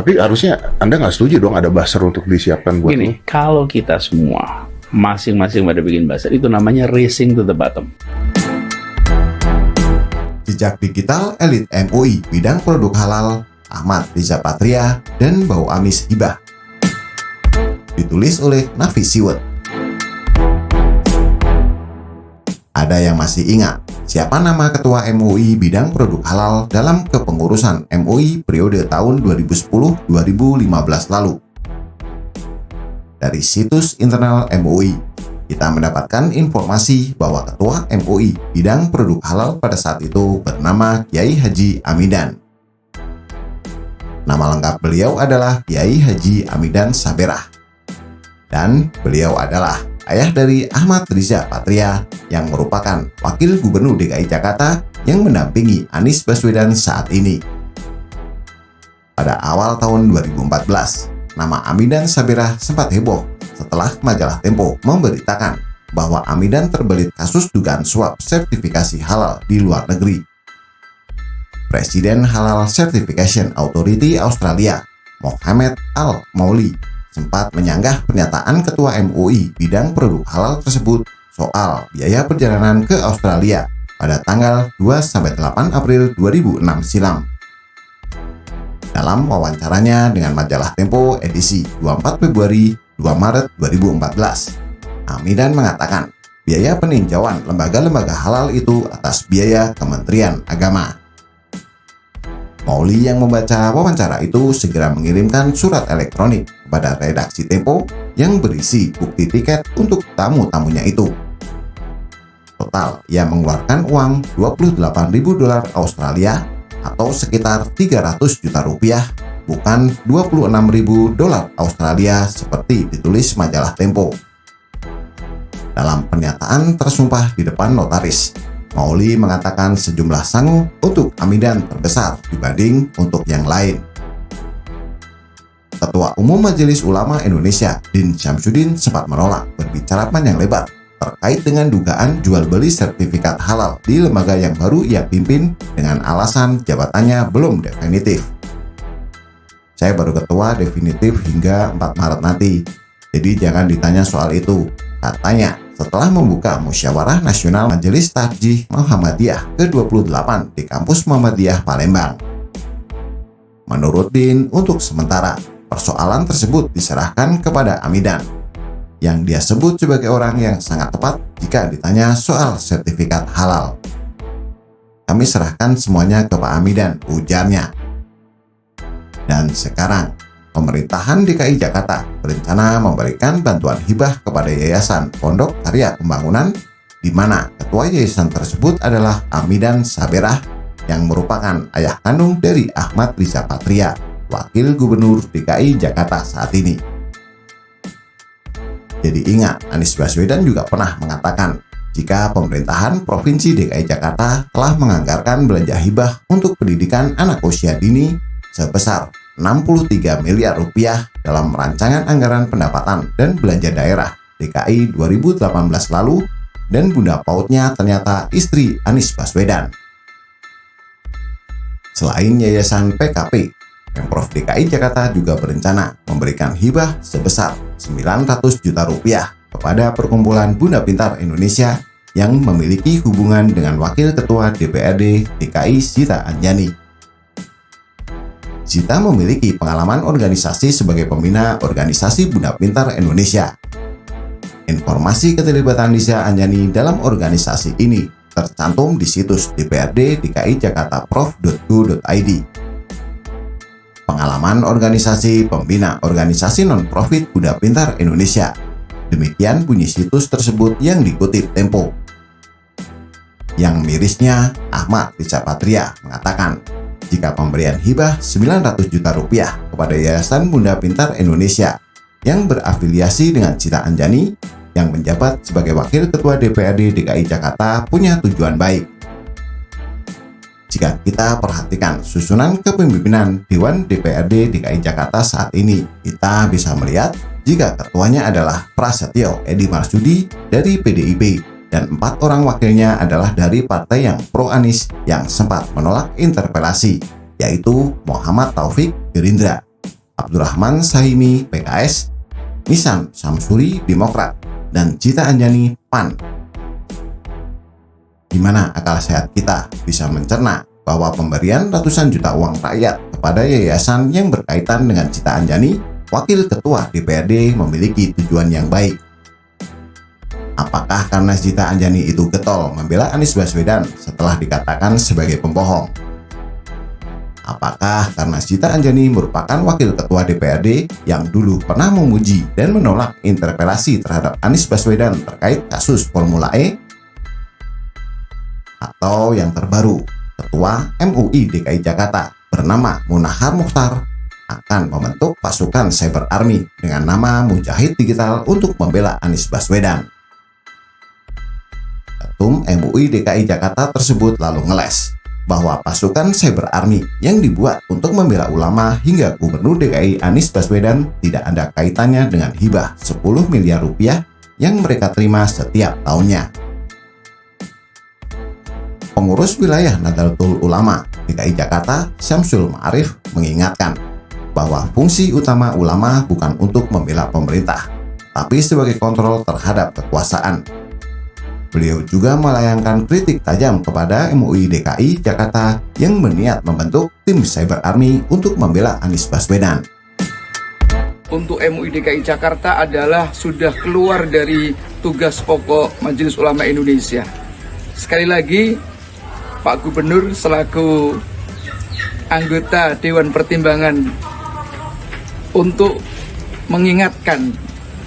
Tapi harusnya Anda nggak setuju dong ada buzzer untuk disiapkan buat Gini, kalau kita semua masing-masing pada bikin buzzer, itu namanya racing to the bottom. Jejak digital elit MUI bidang produk halal, Ahmad Riza Patria dan Bau Amis Hibah. Ditulis oleh Nafis Siwet. Ada yang masih ingat siapa nama Ketua MUI bidang produk halal dalam kepengurusan MUI periode tahun 2010-2015 lalu? Dari situs internal MUI, kita mendapatkan informasi bahwa Ketua MUI bidang produk halal pada saat itu bernama Kiai Haji Amidan. Nama lengkap beliau adalah Kiai Haji Amidan Saberah. Dan beliau adalah ayah dari Ahmad Riza Patria yang merupakan Wakil Gubernur DKI Jakarta yang mendampingi Anies Baswedan saat ini. Pada awal tahun 2014, nama Amidan Saberah sempat heboh setelah majalah Tempo memberitakan bahwa Amidan terbelit kasus dugaan suap sertifikasi halal di luar negeri. Presiden Halal Certification Authority Australia, Mohammed Al-Mauli, sempat menyanggah pernyataan Ketua MUI bidang produk halal tersebut soal biaya perjalanan ke Australia pada tanggal 2-8 April 2006 silam. Dalam wawancaranya dengan majalah Tempo edisi 24 Februari 2 Maret 2014, Amidan mengatakan biaya peninjauan lembaga-lembaga halal itu atas biaya Kementerian Agama. Mauli yang membaca wawancara itu segera mengirimkan surat elektronik kepada redaksi Tempo yang berisi bukti tiket untuk tamu-tamunya itu. Total, ia mengeluarkan uang $28.000 Australia atau sekitar 300 juta rupiah, bukan $26.000 Australia seperti ditulis majalah Tempo. Dalam pernyataan tersumpah di depan notaris, Mauli mengatakan sejumlah sangu untuk Amidan terbesar dibanding untuk yang lain. Ketua Umum Majelis Ulama Indonesia, Din Syamsuddin, sempat menolak berbicara panjang lebar terkait dengan dugaan jual beli sertifikat halal di lembaga yang baru ia pimpin dengan alasan jabatannya belum definitif. Saya baru ketua definitif hingga 4 Maret nanti, jadi jangan ditanya soal itu, katanya setelah membuka Musyawarah Nasional Majelis Tarjih Muhammadiyah ke-28 di kampus Muhammadiyah Palembang. Menurut Din, untuk sementara, persoalan tersebut diserahkan kepada Amidan, yang dia sebut sebagai orang yang sangat tepat jika ditanya soal sertifikat halal. Kami serahkan semuanya ke Pak Amidan, ujarnya. Dan sekarang, pemerintahan DKI Jakarta berencana memberikan bantuan hibah kepada Yayasan Pondok Karya Pembangunan, di mana ketua yayasan tersebut adalah Amidan Saberah yang merupakan ayah kandung dari Ahmad Riza Patria, Wakil Gubernur DKI Jakarta saat ini. Jadi ingat, Anies Baswedan juga pernah mengatakan jika pemerintahan Provinsi DKI Jakarta telah menganggarkan belanja hibah untuk pendidikan anak usia dini sebesar 63 miliar rupiah dalam rancangan anggaran pendapatan dan belanja daerah DKI 2018 lalu, dan bunda pautnya ternyata istri Anies Baswedan. Selain Yayasan PKP, Pemprov DKI Jakarta juga berencana memberikan hibah sebesar 900 juta rupiah kepada Perkumpulan Bunda Pintar Indonesia yang memiliki hubungan dengan Wakil Ketua DPRD DKI Zita Anjani. Zita memiliki pengalaman organisasi sebagai pembina organisasi Bunda Pintar Indonesia. Informasi keterlibatan Zita Anjani dalam organisasi ini tercantum di situs DPRD DKI Jakarta prof.go.id. Pengalaman organisasi pembina organisasi non-profit Bunda Pintar Indonesia. Demikian bunyi situs tersebut yang dikutip Tempo. Yang mirisnya, Ahmad Riza Patria mengatakan, jika pemberian hibah 900 juta rupiah kepada Yayasan Bunda Pintar Indonesia yang berafiliasi dengan Zita Anjani yang menjabat sebagai Wakil Ketua DPRD DKI Jakarta punya tujuan baik. Jika kita perhatikan susunan kepemimpinan Dewan DPRD DKI Jakarta saat ini, kita bisa melihat jika ketuanya adalah Prasetyo Edi Marsudi dari PDIP dan 4 orang wakilnya adalah dari partai yang pro Anies yang sempat menolak interpelasi, yaitu Muhammad Taufik Gerindra, Abdurrahman Sahimi PKS, Nisan Samsuri Demokrat, dan Gita Anjani PAN. Gimana akal sehat kita bisa mencerna bahwa pemberian ratusan juta uang rakyat kepada yayasan yang berkaitan dengan Gita Anjani, Wakil Ketua DPRD, memiliki tujuan yang baik? Apakah karena Gita Anjani itu getol membela Anies Baswedan setelah dikatakan sebagai pembohong? Apakah karena Gita Anjani merupakan Wakil Ketua DPRD yang dulu pernah memuji dan menolak interpelasi terhadap Anies Baswedan terkait kasus Formula E? Atau yang terbaru, Ketua MUI DKI Jakarta bernama Munahar Mukhtar akan membentuk pasukan Cyber Army dengan nama Mujahid Digital untuk membela Anies Baswedan. Ketum MUI DKI Jakarta tersebut lalu ngeles bahwa pasukan Cyber Army yang dibuat untuk membela ulama hingga Gubernur DKI Anies Baswedan tidak ada kaitannya dengan hibah 10 miliar rupiah yang mereka terima setiap tahunnya. Pengurus wilayah Nahdlatul Ulama DKI Jakarta, Syamsul Ma'arif, mengingatkan bahwa fungsi utama ulama bukan untuk membela pemerintah, tapi sebagai kontrol terhadap kekuasaan. Beliau juga melayangkan kritik tajam kepada MUI DKI Jakarta yang berniat membentuk tim Cyber Army untuk membela Anies Baswedan. Untuk MUI DKI Jakarta adalah sudah keluar dari tugas pokok Majelis Ulama Indonesia. Sekali lagi, Pak Gubernur selaku anggota Dewan Pertimbangan untuk mengingatkan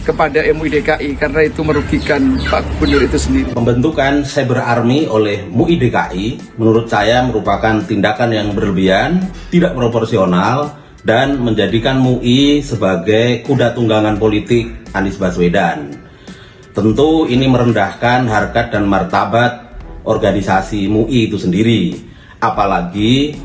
kepada MUI DKI karena itu merugikan Pak Gubernur itu sendiri. Pembentukan Cyber Army oleh MUI DKI menurut saya merupakan tindakan yang berlebihan, tidak proporsional, dan menjadikan MUI sebagai kuda tunggangan politik Anies Baswedan. Tentu ini merendahkan harkat dan martabat organisasi MUI itu sendiri, apalagi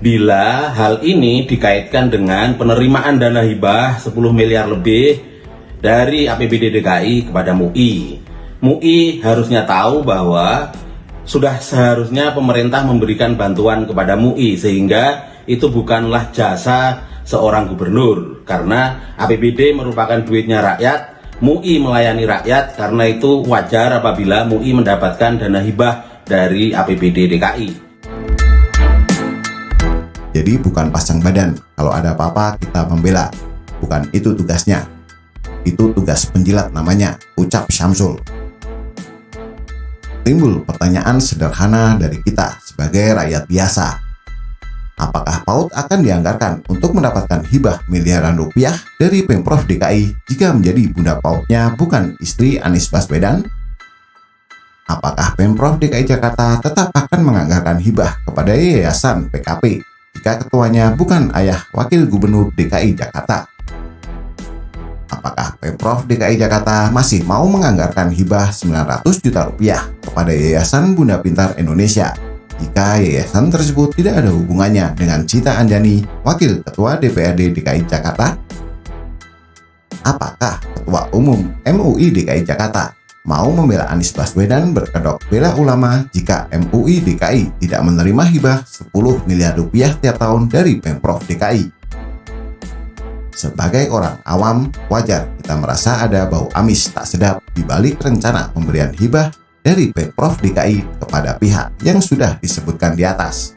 bila hal ini dikaitkan dengan penerimaan dana hibah 10 miliar lebih dari APBD DKI kepada MUI. MUI harusnya tahu bahwa sudah seharusnya pemerintah memberikan bantuan kepada MUI, sehingga itu bukanlah jasa seorang gubernur, karena APBD merupakan duitnya rakyat. MUI melayani rakyat, karena itu wajar apabila MUI mendapatkan dana hibah dari APBD DKI. Jadi bukan pasang badan, kalau ada apa-apa kita membela. Bukan itu tugasnya. Itu tugas penjilat namanya, ucap Syamsul. Timbul pertanyaan sederhana dari kita sebagai rakyat biasa. Apakah PAUD akan dianggarkan untuk mendapatkan hibah miliaran rupiah dari Pemprov DKI jika menjadi bunda PAUD-nya bukan istri Anies Baswedan? Apakah Pemprov DKI Jakarta tetap akan menganggarkan hibah kepada Yayasan PKP jika ketuanya bukan ayah Wakil Gubernur DKI Jakarta? Apakah Pemprov DKI Jakarta masih mau menganggarkan hibah 900 juta rupiah kepada Yayasan Bunda Pintar Indonesia jika yayasan tersebut tidak ada hubungannya dengan Gita Anjani, Wakil Ketua DPRD DKI Jakarta? Apakah Ketua Umum MUI DKI Jakarta mau membela Anies Baswedan berkedok bela ulama jika MUI DKI tidak menerima hibah 10 miliar rupiah tiap tahun dari Pemprov DKI? Sebagai orang awam, wajar kita merasa ada bau amis tak sedap di balik rencana pemberian hibah dari Pemprov DKI kepada pihak yang sudah disebutkan di atas.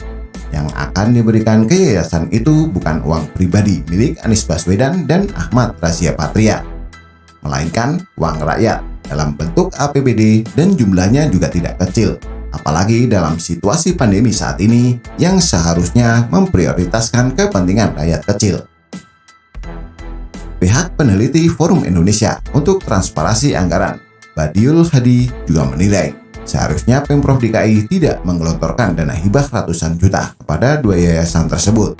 Yang akan diberikan ke yayasan itu bukan uang pribadi milik Anies Baswedan dan Ahmad Rasia Patria, melainkan uang rakyat dalam bentuk APBD, dan jumlahnya juga tidak kecil, apalagi dalam situasi pandemi saat ini yang seharusnya memprioritaskan kepentingan rakyat kecil. Pihak peneliti Forum Indonesia untuk Transparansi Anggaran, Badiul Hadi, juga menilai seharusnya Pemprov DKI tidak menggelontorkan dana hibah ratusan juta kepada dua yayasan tersebut.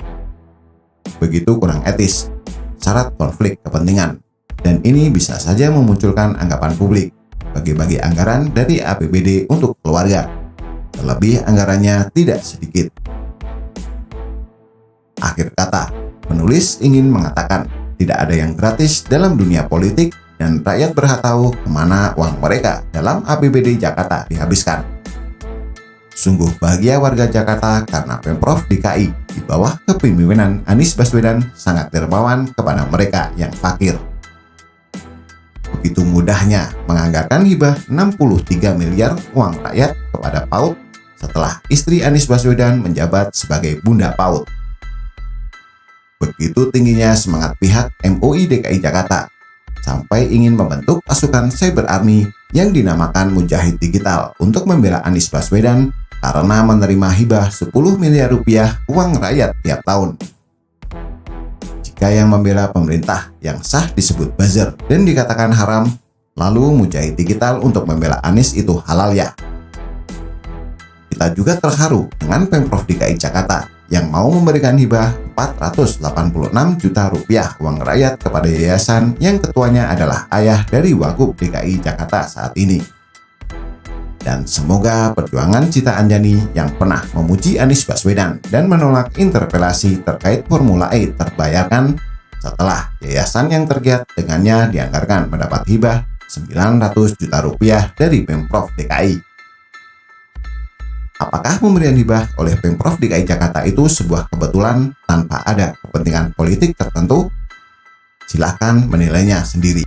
Begitu kurang etis, syarat konflik kepentingan, dan ini bisa saja memunculkan anggapan publik bagi-bagi anggaran dari APBD untuk keluarga, terlebih anggarannya tidak sedikit. Akhir kata, penulis ingin mengatakan tidak ada yang gratis dalam dunia politik, dan rakyat berhak tahu kemana uang mereka dalam APBD Jakarta dihabiskan. Sungguh bahagia warga Jakarta karena Pemprov DKI di bawah kepemimpinan Anies Baswedan sangat dermawan kepada mereka yang fakir. Begitu mudahnya menganggarkan hibah 63 miliar uang rakyat kepada PAUD setelah istri Anies Baswedan menjabat sebagai Bunda PAUD. Begitu tingginya semangat pihak MUI DKI Jakarta sampai ingin membentuk pasukan Cyber Army yang dinamakan Mujahid Digital untuk membela Anies Baswedan karena menerima hibah 10 miliar rupiah uang rakyat tiap tahun. Jika yang membela pemerintah yang sah disebut buzzer dan dikatakan haram, lalu Mujahid Digital untuk membela Anies itu halal ya? Kita juga terharu dengan Pemprov DKI Jakarta yang mau memberikan hibah 486 juta rupiah uang rakyat kepada yayasan yang ketuanya adalah ayah dari Wagub DKI Jakarta saat ini. Dan semoga perjuangan Cita Anjani yang pernah memuji Anies Baswedan dan menolak interpelasi terkait Formula E terbayarkan setelah yayasan yang tergiat dengannya dianggarkan mendapat hibah 900 juta rupiah dari Pemprov DKI. Apakah pemberian hibah oleh Pemprov DKI Jakarta itu sebuah kebetulan tanpa ada kepentingan politik tertentu? Silakan menilainya sendiri.